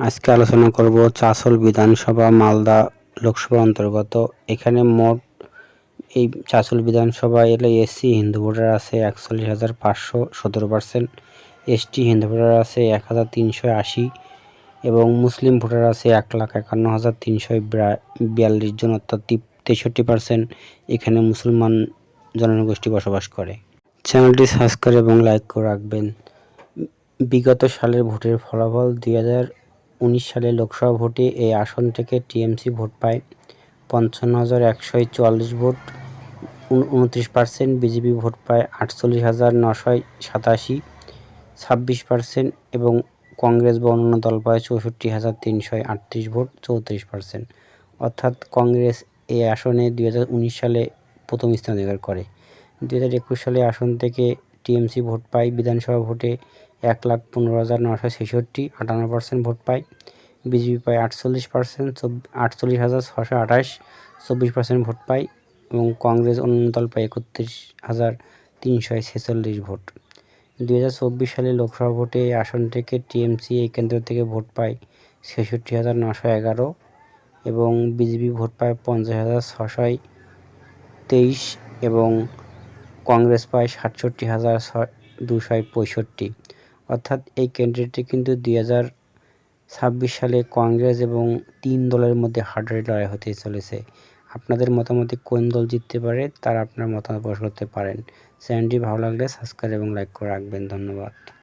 আজকে আলোচনা করব চাঁছল বিধানসভা মালদা লোকসভা অন্তর্গত। এখানে মোট এই চাঁছল বিধানসভা এলে এসসি হিন্দু ভোটার আছে 41,517%, এসটি হিন্দু ভোটার আছে 1,380 এবং মুসলিম ভোটার আছে 1,51,342 জন, অর্থাৎ 63%। এখানে মুসলমান জনগোষ্ঠী বসবাস করে। চ্যানেলটি সাবস্ক্রাইব এবং লাইক করে রাখবেন। বিগত সালের ভোটের ফলাফল: 2019 সালে লোকসভা ভোটে এই আসন থেকে টিএমসি ভোট পায় 55,144 ভোট, 29%। বিজেপি ভোট পায় 48,987, 26% এবং কংগ্রেস বা অন্যান্য দল পায় 64,338 ভোট, 34%। অর্থাৎ কংগ্রেস এই আসনে 2019 সালে প্রথম স্থান অধিকার করে। 2021 সালে আসন থেকে টিএমসি ভোট পায় বিধানসভা ভোটে 1,15,966, 58% ভোট পায়। বিজেপি পায় 48%, 48,628, 24% ভোট পায় এবং কংগ্রেস অন্যান্য দল পায় 31,346 ভোট। 2024 সালে লোকসভা ভোটে এই আসন থেকে টিএমসি এই কেন্দ্র থেকে ভোট পায় 66,911 এবং বিজেপি ভোট পায় 50,623 এবং কংগ্রেস পায় 67,265। অর্থাৎ এই কেন্দ্রটি কিন্তু 2026 সালে কংগ্রেস এবং 3 দলের মধ্যে হাড্ডাহাড্ডি লড়াই হতে চলেছে। আপনাদের মতামতে কোন দল জিততে পারে তার আপনার মতামত প্রকাশ করতে পারেন। চ্যানেলটি ভালো লাগলে সাবস্ক্রাইব এবং লাইক করে রাখবেন। ধন্যবাদ।